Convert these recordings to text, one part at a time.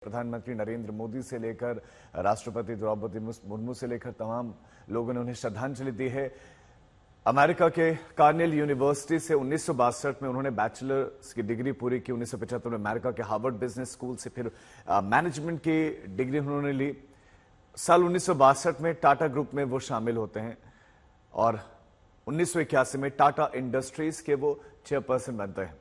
प्रधानमंत्री नरेंद्र मोदी से लेकर राष्ट्रपति द्रौपदी मुर्मू से लेकर तमाम लोगों ने उन्हें श्रद्धांजलि दी है। अमेरिका के कार्नेल यूनिवर्सिटी से 1962 में उन्होंने बैचलर्स की डिग्री पूरी की। 1975 में अमेरिका के हार्वर्ड बिजनेस स्कूल से फिर मैनेजमेंट की डिग्री उन्होंने ली। साल 1962 में टाटा ग्रुप में वो शामिल होते हैं और 1981 में टाटा इंडस्ट्रीज के वो चेयरपर्सन बनते हैं।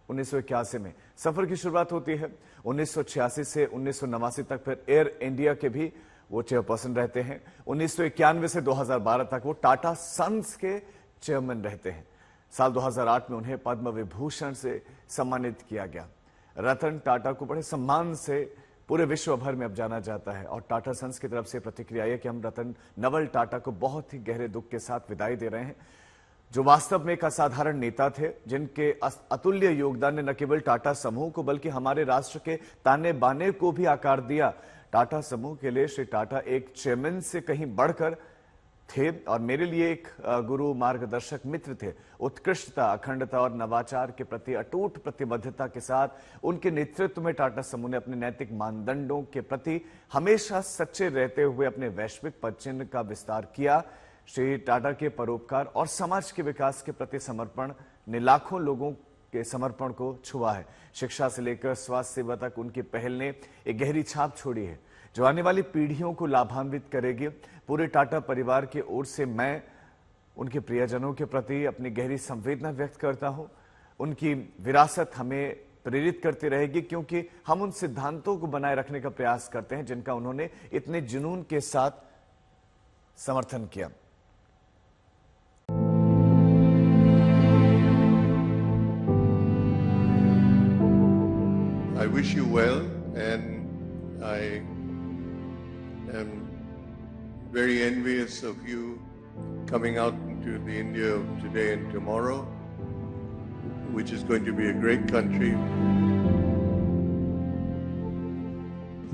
1981 में सफर की शुरुआत होती है। 1986 से 1989 तक फिर एयर इंडिया के भी वो चेयरपर्सन रहते हैं। 1991 से 2012 तक वो टाटा सन्स के चेयरमैन रहते हैं। साल 2008 में उन्हें पद्म विभूषण से सम्मानित किया गया। रतन टाटा को बड़े सम्मान से पूरे विश्व भर में अब जाना जाता है और टाटा सन्स की तरफ से प्रतिक्रिया है कि हम रतन नवल टाटा को बहुत ही गहरे दुख के साथ विदाई दे रहे हैं, जो वास्तव में एक असाधारण नेता थे, जिनके अतुल्य योगदान ने न केवल टाटा समूह को बल्कि हमारे राष्ट्र के ताने बाने को भी आकार दिया। टाटा समूह के लिए श्री टाटा एक चेयरमैन से कहीं बढ़कर थे और मेरे लिए एक गुरु मार्गदर्शक मित्र थे। उत्कृष्टता, अखंडता और नवाचार के प्रति अटूट प्रतिबद्धता के साथ उनके नेतृत्व में टाटा समूह ने अपने नैतिक मानदंडों के प्रति हमेशा सच्चे रहते हुए अपने वैश्विक पदचिह्न का विस्तार किया। श्री टाटा के परोपकार और समाज के विकास के प्रति समर्पण ने लाखों लोगों के समर्पण को छुआ है। शिक्षा से लेकर स्वास्थ्य सेवा तक उनकी पहल ने एक गहरी छाप छोड़ी है, जो आने वाली पीढ़ियों को लाभान्वित करेगी। पूरे टाटा परिवार की ओर से मैं उनके प्रियजनों के प्रति अपनी गहरी संवेदना व्यक्त करता हूं। उनकी विरासत हमें प्रेरित करती रहेगी, क्योंकि हम उन सिद्धांतों को बनाए रखने का प्रयास करते हैं जिनका उन्होंने इतने जुनून के साथ समर्थन किया। I wish you well, and I am very envious of you coming out into the India of today and tomorrow, which is going to be a great country.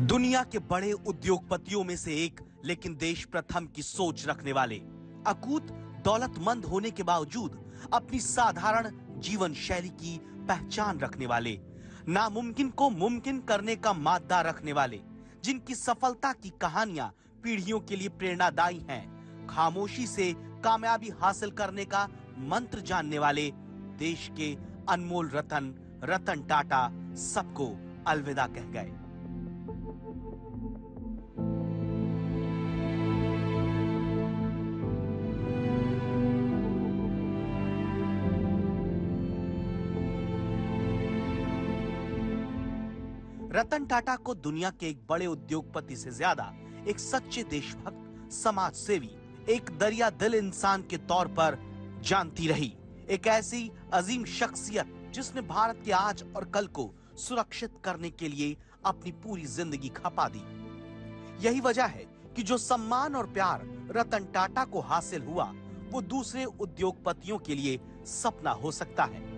दुनिया के बड़े उद्योगपतियों में से एक, लेकिन देश प्रथम की सोच रखने वाले, अकूत दौलतमंद होने के बावजूद अपनी साधारण जीवन शैली की पहचान रखने वाले, नामुमकिन को मुमकिन करने का मादा रखने वाले, जिनकी सफलता की कहानियां पीढ़ियों के लिए प्रेरणादायी हैं, खामोशी से कामयाबी हासिल करने का मंत्र जानने वाले देश के अनमोल रतन रतन टाटा सबको अलविदा कह गए। रतन टाटा को दुनिया के एक बड़े उद्योगपति से ज्यादा एक सच्चे देशभक्त, समाज सेवी, एक दरिया दिल इंसान के तौर पर जानती रही। एक ऐसी अजीम शख्सियत जिसने भारत के आज और कल को सुरक्षित करने के लिए अपनी पूरी जिंदगी खपा दी। यही वजह है कि जो सम्मान और प्यार रतन टाटा को हासिल हुआ, वो दूसरे उद्योगपतियों के लिए सपना हो सकता है।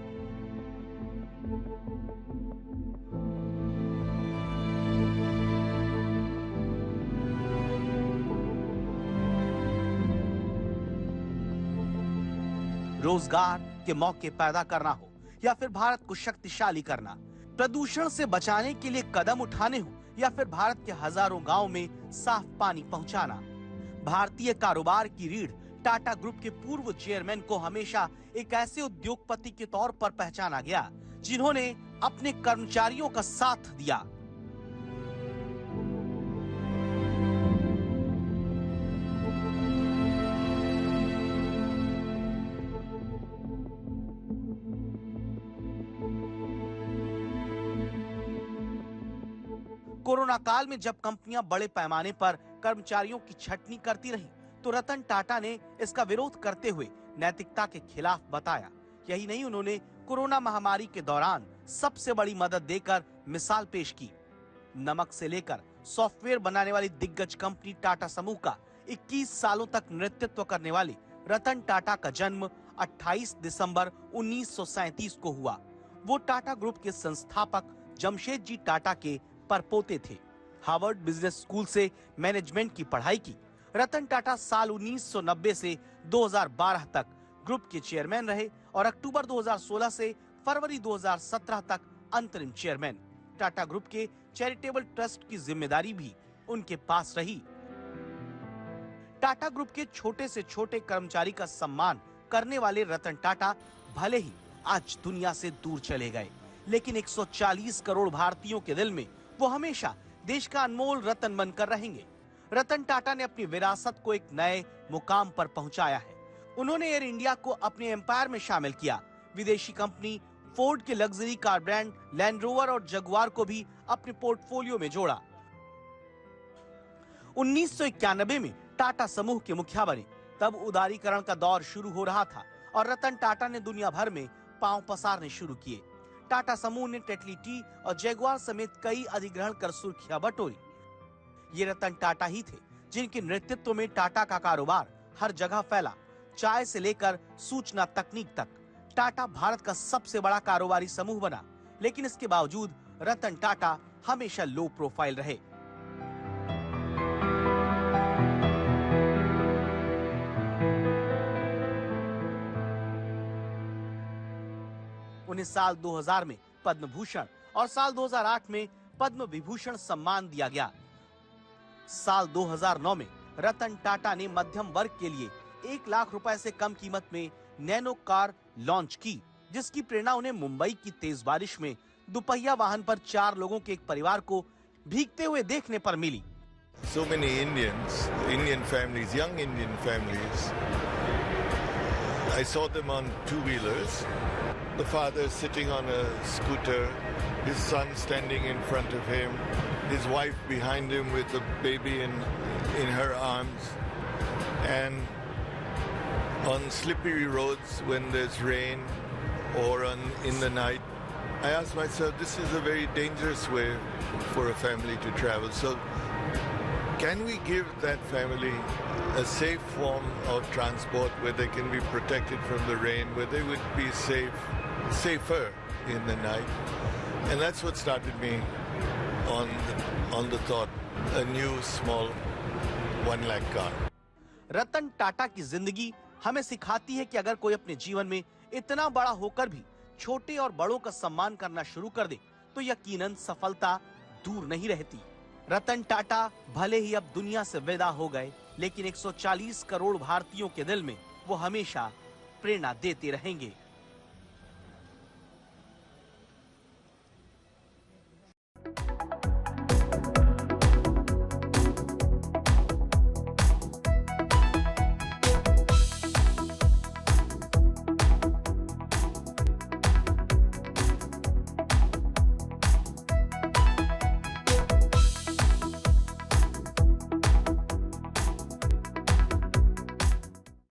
रोजगार के मौके पैदा करना हो या फिर भारत को शक्तिशाली करना, प्रदूषण से बचाने के लिए कदम उठाने हो या फिर भारत के हजारों गांवों में साफ पानी पहुंचाना, भारतीय कारोबार की रीढ़ टाटा ग्रुप के पूर्व चेयरमैन को हमेशा एक ऐसे उद्योगपति के तौर पर पहचाना गया जिन्होंने अपने कर्मचारियों का साथ दिया। कोरोना काल में जब कंपनियां बड़े पैमाने पर कर्मचारियों की छटनी करती रहीं, तो रतन टाटा ने इसका विरोध करते हुए नैतिकता के खिलाफ बताया। यही नहीं, उन्होंने कोरोना महामारी के दौरान सबसे बड़ी मदद देकर मिसाल पेश की। नमक से लेकर सॉफ्टवेयर बनाने वाली दिग्गज कंपनी टाटा समूह का 21 सालों तक नेतृत्व करने वाले रतन टाटा का जन्म 28 दिसंबर 1937 को हुआ। वो टाटा ग्रुप के संस्थापक जमशेद जी टाटा के परपोते थे। हार्वर्ड बिजनेस स्कूल से मैनेजमेंट की पढ़ाई की। रतन टाटा साल 1990 से 2012 तक ग्रुप के चेयरमैन रहे और अक्टूबर 2016 से फरवरी 2017 तक अंतरिम चेयरमैन। टाटा ग्रुप के चैरिटेबल ट्रस्ट की जिम्मेदारी भी उनके पास रही। टाटा ग्रुप के छोटे से छोटे कर्मचारी का सम्मान करने वाले रतन टाटा भले ही आज दुनिया से दूर चले गए, लेकिन 140 करोड़ भारतीयों के दिल में वो हमेशा देश का अनमोल रतन बनकर रहेंगे। रतन टाटा ने अपनी विरासत को एक नए मुकाम पर पहुंचाया है। उन्होंने एयर इंडिया को अपने एम्पायर में शामिल किया, विदेशी कंपनी फोर्ड के luxury car brand land rover और जगुआर को भी अपने पोर्टफोलियो में जोड़ा। 1991 में टाटा समूह के मुखिया बने, तब उदारीकरण का दौर शुरू हो रहा था और रतन टाटा ने दुनिया भर में पांव पसारने शुरू किए। टाटा समूह ने टेटली टी और जगुआर समेत कई अधिग्रहण कर सुर्खियां बटोरी। ये रतन टाटा ही थे जिनके नेतृत्व में टाटा का कारोबार हर जगह फैला, चाय से लेकर सूचना तकनीक तक। टाटा भारत का सबसे बड़ा कारोबारी समूह बना, लेकिन इसके बावजूद रतन टाटा हमेशा लो प्रोफाइल रहे। उन्हें साल 2000 में पद्म भूषण और साल 2008 में पद्म विभूषण सम्मान दिया गया। साल 2009 में रतन टाटा ने मध्यम वर्ग के लिए 1 लाख रुपए से कम कीमत में नैनो कार लॉन्च की, जिसकी प्रेरणा उन्हें मुंबई की तेज बारिश में दुपहिया वाहन पर 4 लोगों के एक परिवार को भीगते हुए देखने पर मिली। So many Indian families, young Indian families. I saw them on two-wheelers. The father sitting on a scooter, his son standing in front of him, his wife behind him with a baby in her arms. And on slippery roads when there's rain or in the night, I asked myself, this is a very dangerous way for a family to travel. So can we give that family a safe form of transport where they can be protected from the rain, where they would be safer in the night? And that's what started me on the thought, a new small 1 lakh car. Ratan Tata की जिंदगी हमें सिखाती है कि अगर कोई अपने जीवन में इतना बड़ा होकर भी छोटे और बड़ों का सम्मान करना शुरू कर दे तो यकीनन सफलता दूर नहीं रहती। रतन टाटा भले ही अब दुनिया से विदा हो गए, लेकिन 140 करोड़ भारतीयों के दिल में वो हमेशा प्रेरणा देते रहेंगे।